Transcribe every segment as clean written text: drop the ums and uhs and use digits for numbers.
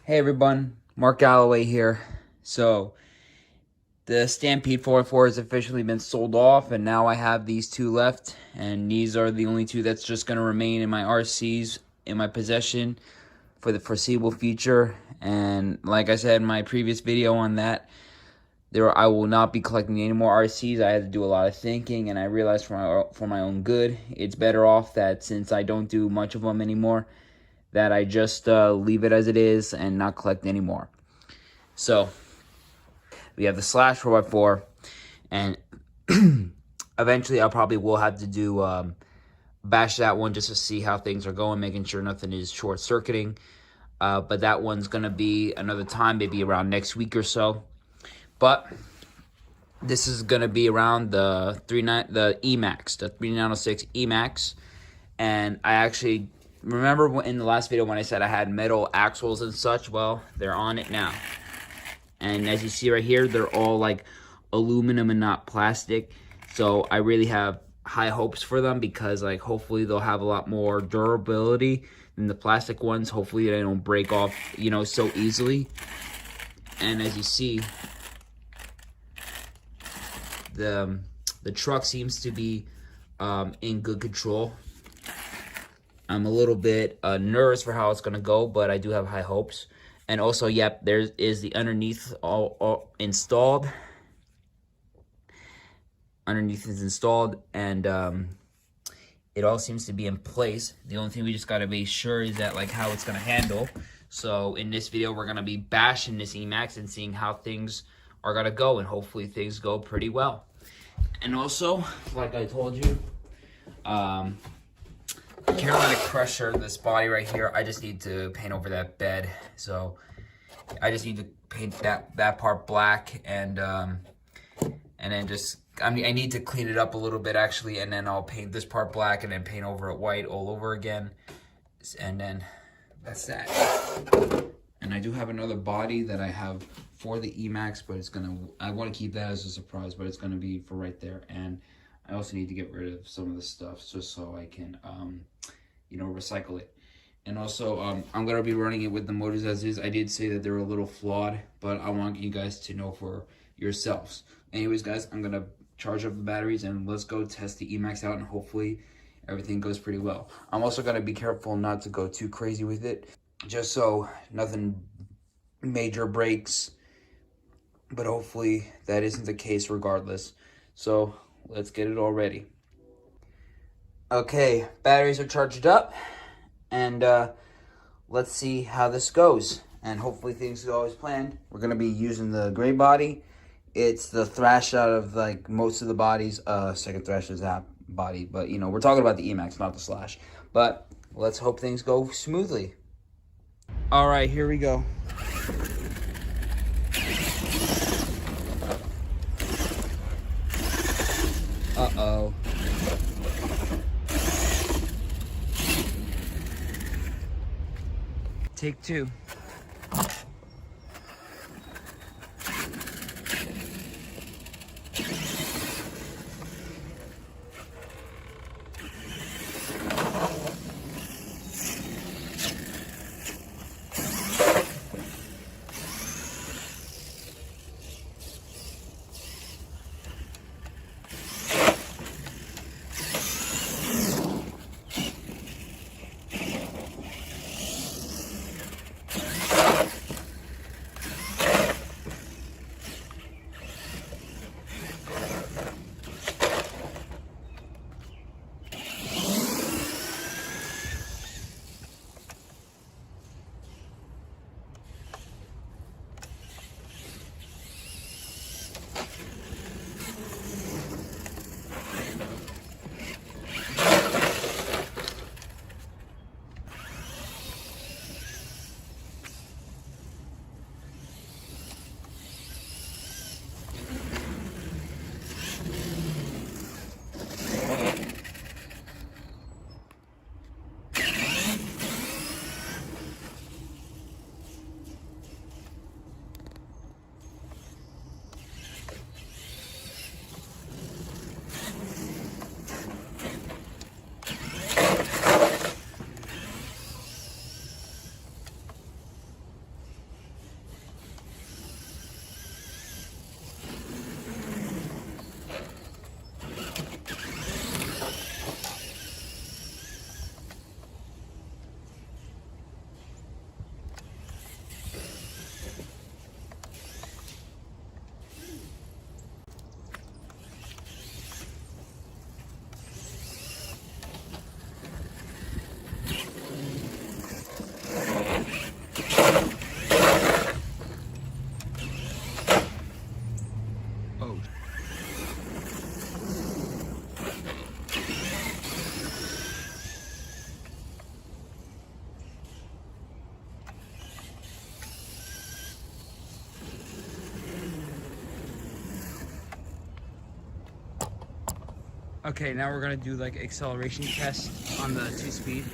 Hey everyone, Mark Galloway here. So, the Stampede 4x4 has officially been sold off, and now I have these two left, and these are the only two that's just going to remain in my RCs in my possession for the foreseeable future. And like I said in my previous video on that, I will not be collecting any more RCs. I had to do a lot of thinking, and I realized for my own good, it's better off that since I don't do much of them anymore, that I just leave it as it is and not collect anymore. So we have the Slash 4x4, and eventually I probably will have to do bash that one just to see how things are going, making sure nothing is short-circuiting. But that one's going to be another time, maybe around next week or so. But this is going to be around the E-Maxx, the 3906 E-Maxx. And I actually remember in the last video when I said I had metal axles and such. Well, they're on it now. And as you see right here, they're all like aluminum and not plastic. So I really have high hopes for them because like hopefully they'll have a lot more durability than the plastic ones. Hopefully they don't break off, so easily. And as you see, the truck seems to be in good control. I'm a little bit nervous for how it's going to go, but I do have high hopes. And also, yep, there is the underneath all installed. Underneath is installed, and it all seems to be in place. The only thing we just got to be sure is that like how it's going to handle. So in this video, we're going to be bashing this E-Maxx and seeing how things are going to go, and hopefully things go pretty well. And also, like I told you, Carolina Crusher, this body right here, I just need to paint over that bed. So I just need to paint that part black, and then just I need to clean it up a little bit actually, and then I'll paint this part black and then paint over it white all over again, and then that's that. And I do have another body that I have for the E-Maxx, but I want to keep that as a surprise, but it's gonna be for right there. And I also need to get rid of some of the stuff just so I can recycle it. And also I'm gonna be running it with the motors as is. I did say that they're a little flawed, but I want you guys to know for yourselves. Anyways guys, I'm gonna charge up the batteries and let's go test the E-Maxx out, and hopefully everything goes pretty well. I'm also gonna be careful not to go too crazy with it, just so nothing major breaks, but hopefully that isn't the case regardless. So let's get it all ready. Okay, batteries are charged up, and let's see how this goes. And hopefully things go as planned. We're gonna be using the gray body. It's the thrash out of like most of the bodies. Second thrash is that body, but we're talking about the E-Maxx, not the Slash. But let's hope things go smoothly. All right, here we go. Uh-oh. Take two. Okay, now we're gonna do like acceleration test on the 2-speed.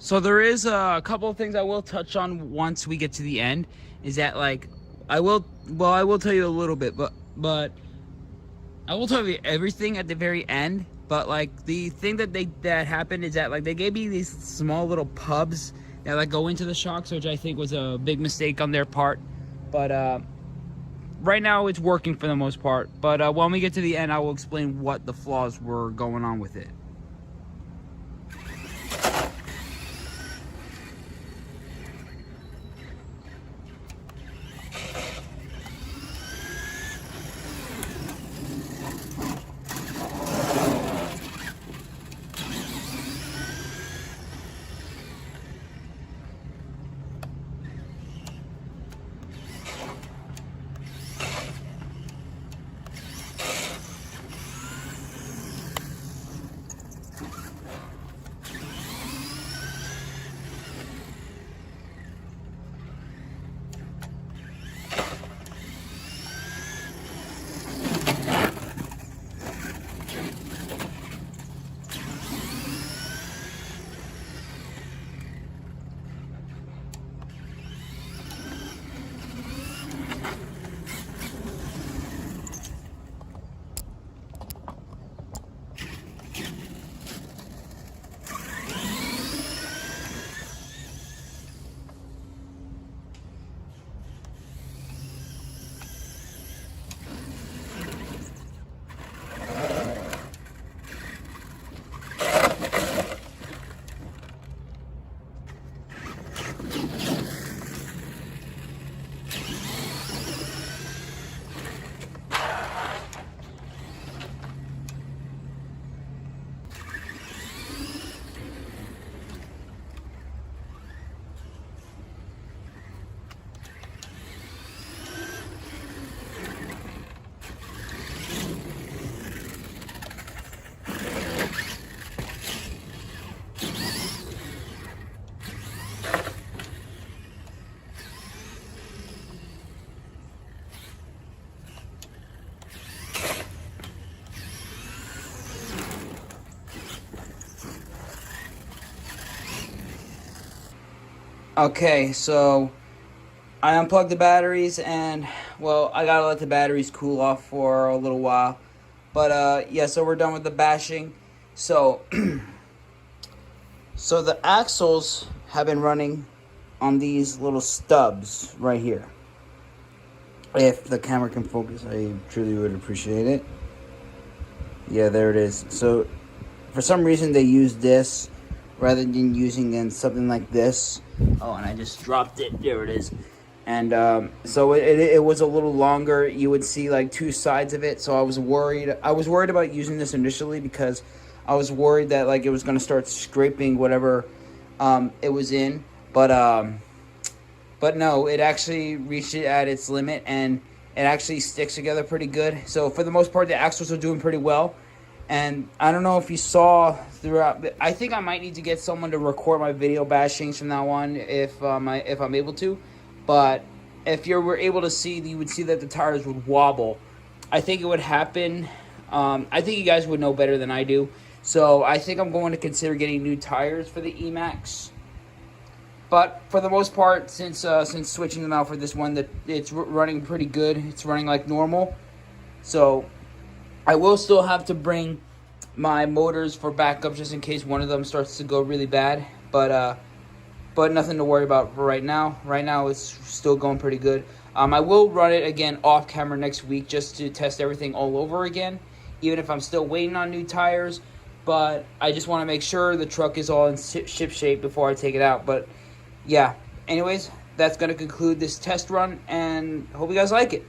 So there is a couple of things I will touch on once we get to the end. Is that like I will tell you a little bit, but I will tell you everything at the very end. But like the thing that happened is that like they gave me these small little pubs that like go into the shocks, which I think was a big mistake on their part. But right now it's working for the most part. But when we get to the end, I will explain what the flaws were going on with it. Okay, so I unplugged the batteries and, well, I gotta let the batteries cool off for a little while. But yeah, so we're done with the bashing. So so the axles have been running on these little stubs right here. If the camera can focus, I truly would appreciate it. Yeah, there it is. So for some reason they use this rather than using something like this. Oh, and I just dropped it. There it is. And so it was a little longer. You would see like two sides of it. So I was worried. I was worried about using this initially because I was worried that like it was going to start scraping whatever it was in. But no, it actually reached it at its limit, and it actually sticks together pretty good. So for the most part, the axles are doing pretty well. And I don't know if you saw throughout. I think I might need to get someone to record my video bashings from now on if I'm able to. But if you were able to see, you would see that the tires would wobble. I think it would happen. I think you guys would know better than I do. So I think I'm going to consider getting new tires for the E-Maxx. But for the most part, since switching them out for this one, it's running pretty good. It's running like normal. So I will still have to bring my motors for backup just in case one of them starts to go really bad. But nothing to worry about for right now. Right now, it's still going pretty good. I will run it again off camera next week just to test everything all over again, even if I'm still waiting on new tires. But I just want to make sure the truck is all in ship shape before I take it out. But yeah, anyways, that's going to conclude this test run, and hope you guys like it.